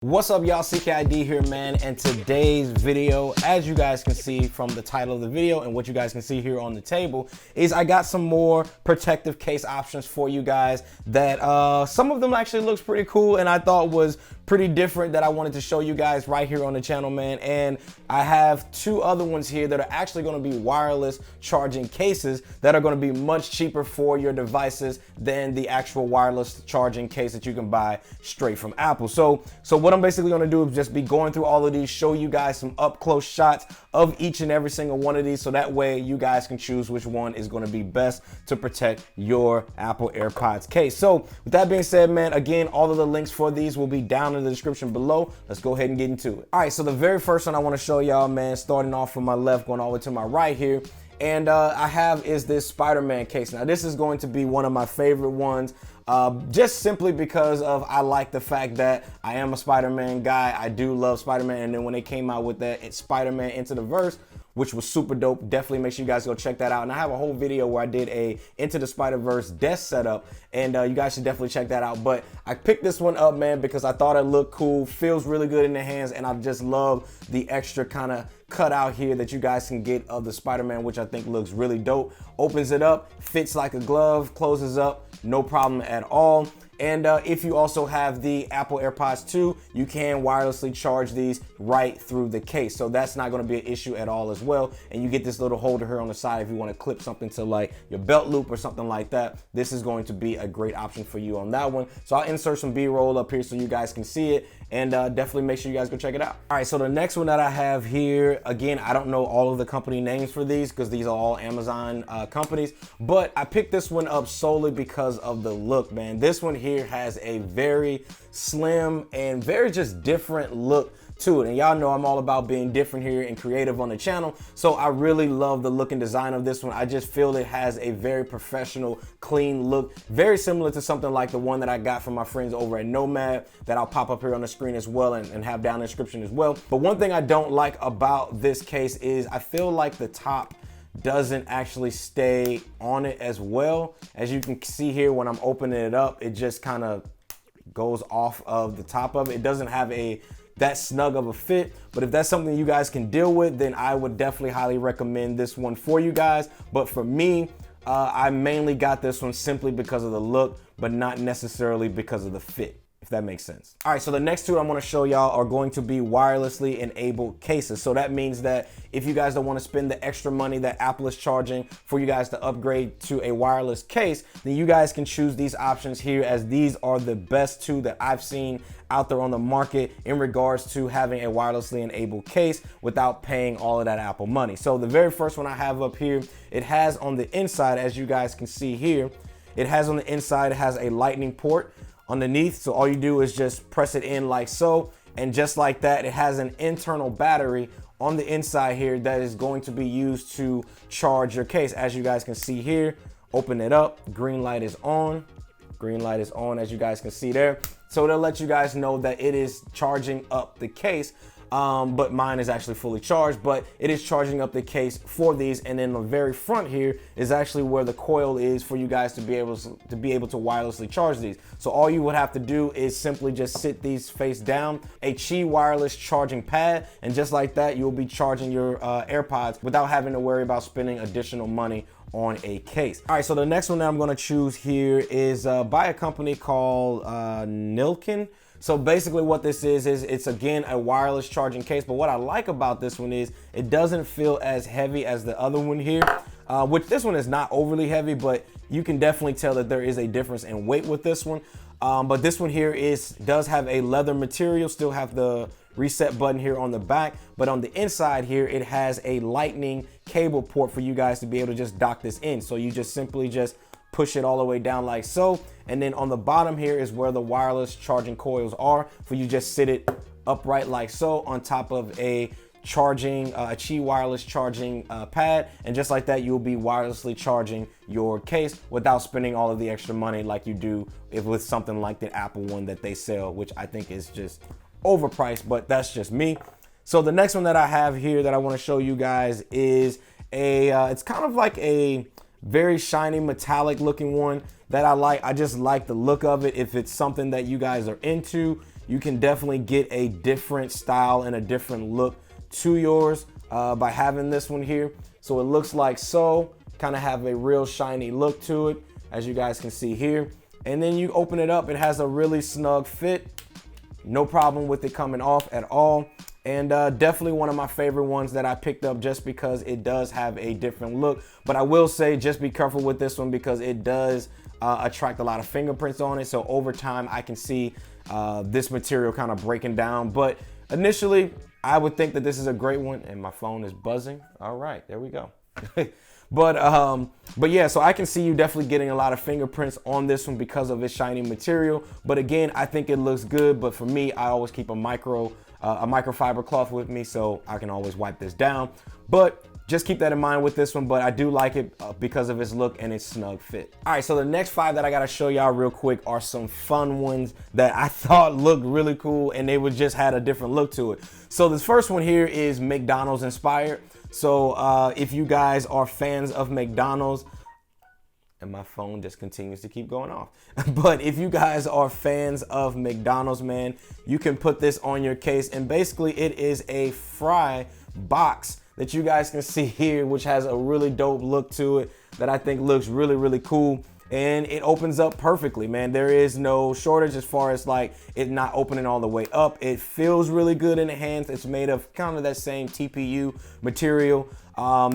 What's up, y'all? CKID here, man, and today's video, as you guys can see from the title of the video and what you guys can see here on the table, is I got some more protective case options for you guys that some of them actually looks pretty cool and I thought was pretty different that I wanted to show you guys right here on the channel, man. And I have two other ones here that are actually going to be wireless charging cases that are going to be much cheaper for your devices than the actual wireless charging case that you can buy straight from Apple. So what I'm basically going to do is just be going through all of these, show you guys some up close shots of each and every single one of these, so that way you guys can choose which one is going to be best to protect your Apple AirPods case. So with that being said, man, again, all of the links for these will be down in the description below. Let's go ahead and get into it. All right, so the very first one I want to show y'all, man, starting off from my left, going all the way to my right here, and I have is this SpiderMan case. Now this is going to be one of my favorite ones, just simply because of I like the fact that I am a Spider-Man guy. I do love Spider-Man, and then when they came out with that, it's Spider-Man Into the Verse, which was super dope. Definitely make sure you guys go check that out. And I have a whole video where I did a Into the Spider-Verse desk setup, and you guys should definitely check that out. But I picked this one up, man, because I thought it looked cool, feels really good in the hands, and I just love the extra kind of cut out here that you guys can get of the Spider-Man, which I think looks really dope. Opens it up, fits like a glove, closes up, no problem at all. And if you also have the Apple AirPods 2, you can wirelessly charge these right through the case. So that's not going to be an issue at all as well. And you get this little holder here on the side if you want to clip something to like your belt loop or something like that. This is going to be a great option for you on that one. So I'll insert some B-roll up here so you guys can see it, and definitely make sure you guys go check it out. All right, so the next one that I have here, again, I don't know all of the company names for these because these are all Amazon companies, but I picked this one up solely because of the look, man. This one here has a very slim and very just different look to it, and y'all know I'm all about being different here and creative on the channel, so I really love the look and design of this one. I just feel it has a very professional, clean look, very similar to something like the one that I got from my friends over at Nomad that I'll pop up here on the screen as well and have down in the description as well. But one thing I don't like about this case is I feel like the top doesn't actually stay on it as well. As you can see here, when I'm opening it up, it just kind of goes off of the top of it. It doesn't have that snug of a fit, but if that's something you guys can deal with, then I would definitely highly recommend this one for you guys. But for me, I mainly got this one simply because of the look, but not necessarily because of the fit, if that makes sense. All right, so the next two I'm gonna show y'all are going to be wirelessly enabled cases. So that means that if you guys don't wanna spend the extra money that Apple is charging for you guys to upgrade to a wireless case, then you guys can choose these options here, as these are the best two that I've seen out there on the market in regards to having a wirelessly enabled case without paying all of that Apple money. So the very first one I have up here, it has on the inside, as you guys can see here, it has on the inside, it has a lightning port underneath, so all you do is just press it in like so, and just like that, it has an internal battery on the inside here that is going to be used to charge your case. As you guys can see here, open it up, green light is on, as you guys can see there. So it'll let you guys know that it is charging up the case. But mine is actually fully charged, but it is charging up the case for these. And then the very front here is actually where the coil is for you guys to be able to wirelessly charge these. So all you would have to do is simply just sit these face down, a Qi wireless charging pad, and just like that, you'll be charging your AirPods without having to worry about spending additional money on a case. All right, so the next one that I'm gonna choose here is by a company called Milken. So basically what this is it's again a wireless charging case, but what I like about this one is it doesn't feel as heavy as the other one here, which this one is not overly heavy, but you can definitely tell that there is a difference in weight with this one. But this one here does have a leather material, still have the reset button here on the back, but on the inside here, it has a lightning cable port for you guys to be able to just dock this in. So you just simply just push it all the way down like so, and then on the bottom here is where the wireless charging coils are for you. Just sit it upright like so on top of a charging a Qi wireless charging pad, and just like that, you'll be wirelessly charging your case without spending all of the extra money like you do with something like the Apple one that they sell, which I think is just overpriced, but that's just me. So the next one that I have here that I want to show you guys is it's kind of like a very shiny metallic looking one that I like. I just like the look of it. If it's something that you guys are into, you can definitely get a different style and a different look to yours by having this one here. So it looks like so, kind of have a real shiny look to it, as you guys can see here. And then you open it up, it has a really snug fit. No problem with it coming off at all. And definitely one of my favorite ones that I picked up just because it does have a different look. But I will say, just be careful with this one because it does attract a lot of fingerprints on it. So over time, I can see this material kind of breaking down. But initially, I would think that this is a great one. And my phone is buzzing. All right, there we go. But yeah, so I can see you definitely getting a lot of fingerprints on this one because of its shiny material. But again, I think it looks good. But for me, I always keep a microfiber cloth with me, so I can always wipe this down. But just keep that in mind with this one. But I do like it because of its look and its snug fit. All right, so the next 5 that I gotta show y'all real quick are some fun ones that I thought looked really cool, and they would just had a different look to it. So this first one here is McDonald's Inspired. So if you guys are fans of McDonald's, and my phone just continues to keep going off. But if you guys are fans of McDonald's, man, you can put this on your case. And basically it is a fry box that you guys can see here, which has a really dope look to it that I think looks really, really cool. And it opens up perfectly, man. There is no shortage as far as like it not opening all the way up. It feels really good in the hands. It's made of kind of that same TPU material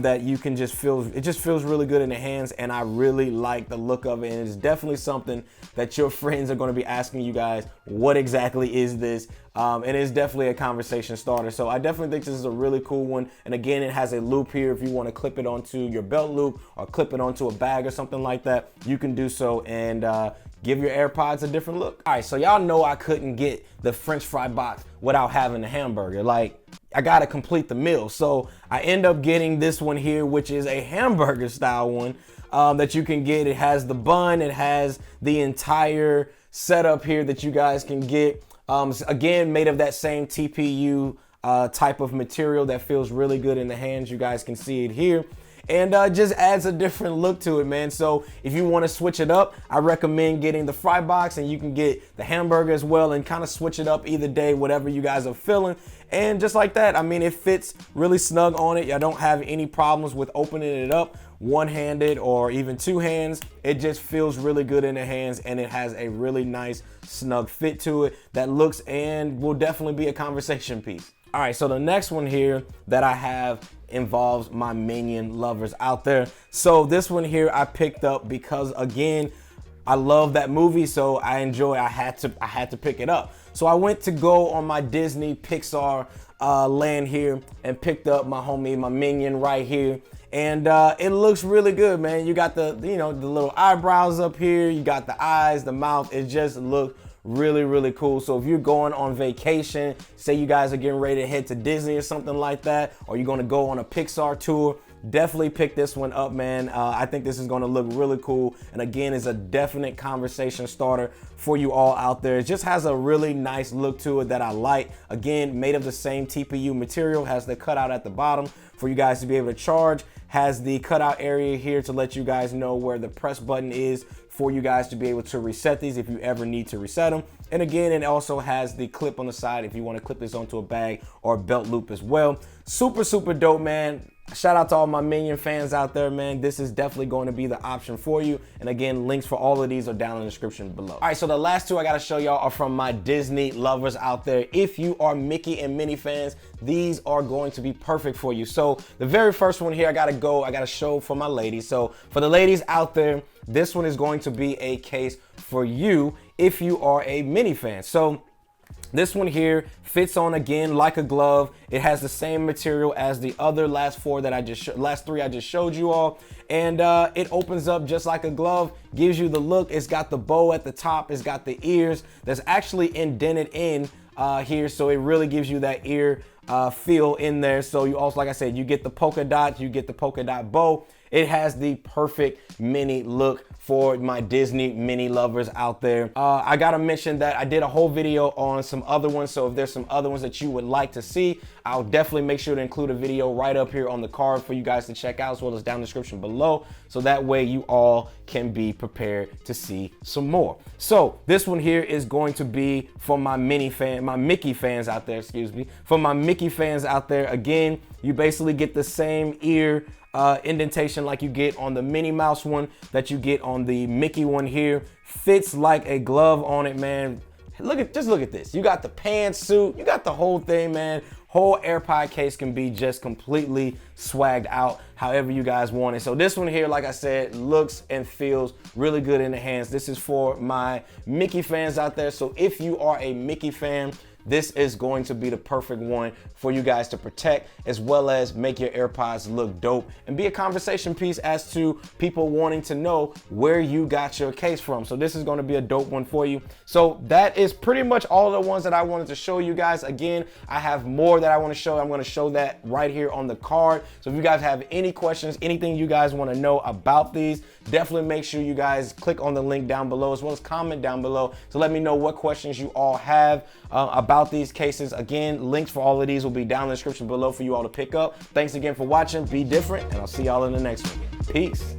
that you can just feel. It just feels really good in the hands, and I really like the look of it. And it's definitely something that your friends are going to be asking you guys, what exactly is this? And it's definitely a conversation starter. So I definitely think this is a really cool one. And again, it has a loop here. If you want to clip it onto your belt loop or clip it onto a bag or something like that, you can do so and give your AirPods a different look. All right, so y'all know I couldn't get the French fry box without having the hamburger. Like, I gotta complete the meal. So I end up getting this one here, which is a hamburger style one that you can get. It has the bun, it has the entire setup here that you guys can get. Again, made of that same TPU type of material that feels really good in the hands. You guys can see it here. And just adds a different look to it, man. So if you want to switch it up, I recommend getting the fry box, and you can get the hamburger as well and kind of switch it up either day, whatever you guys are feeling. And just like that, I mean, it fits really snug on it. I don't have any problems with opening it up one-handed or even two hands. It just feels really good in the hands, and it has a really nice snug fit to it that looks and will definitely be a conversation piece. All right, so the next one here that I have involves my Minion lovers out there. So this one here I picked up because, again, I love that movie, so I had to pick it up. So I went to go on my Disney Pixar land here and picked up my homie, my Minion right here. And it looks really good, man. You got the, the little eyebrows up here. You got the eyes, the mouth. It just looks really, really cool. So if you're going on vacation, say you guys are getting ready to head to Disney or something like that, or you're going to go on a Pixar tour, definitely pick this one up, man. I think this is going to look really cool. And again, it's a definite conversation starter for you all out there. It just has a really nice look to it that I like. Again, made of the same TPU material, has the cutout at the bottom for you guys to be able to charge, has the cutout area here to let you guys know where the press button is for you guys to be able to reset these if you ever need to reset them. And again, it also has the clip on the side if you want to clip this onto a bag or a belt loop as well. Super, super dope, man. Shout out to all my Minion fans out there, man. This is definitely going to be the option for you. And again, links for all of these are down in the description below. All right, so the last two I got to show y'all are from my Disney lovers out there. If you are Mickey and Minnie fans, these are going to be perfect for you. So the very first one here, I got to show for my ladies. So for the ladies out there, this one is going to be a case for you if you are a Minnie fan. So this one here fits on again like a glove. It has the same material as the other last three I just showed you all. And it opens up just like a glove, gives you the look. It's got the bow at the top. It's got the ears that's actually indented in here. So it really gives you that ear feel in there. So you also, like I said, you get the polka dot, you get the polka dot bow. It has the perfect Minnie look for my Disney mini lovers out there. I gotta mention that I did a whole video on some other ones, so if there's some other ones that you would like to see, I'll definitely make sure to include a video right up here on the card for you guys to check out, as well as down in the description below, so that way you all can be prepared to see some more. So this one here is going to be for my Mickey fans out there, excuse me. For my Mickey fans out there, again, you basically get the same ear indentation like you get on the Minnie Mouse one that you get on the Mickey one here. Fits like a glove on it, man. Just look at this. You got the pantsuit, you got the whole thing, man. Whole AirPod case can be just completely swagged out however you guys want it. So this one here, like I said, looks and feels really good in the hands. This is for my Mickey fans out there. So if you are a Mickey fan, this is going to be the perfect one for you guys to protect, as well as make your AirPods look dope and be a conversation piece as to people wanting to know where you got your case from. So this is going to be a dope one for you. So that is pretty much all the ones that I wanted to show you guys. Again, I have more that I want to show. I'm going to show that right here on the card. So if you guys have any questions, anything you guys want to know about these, definitely make sure you guys click on the link down below, as well as comment down below to let me know what questions you all have about these cases. Again, links for all of these will be down in the description below for you all to pick up. Thanks again for watching. Be different, and I'll see y'all in the next one. Peace.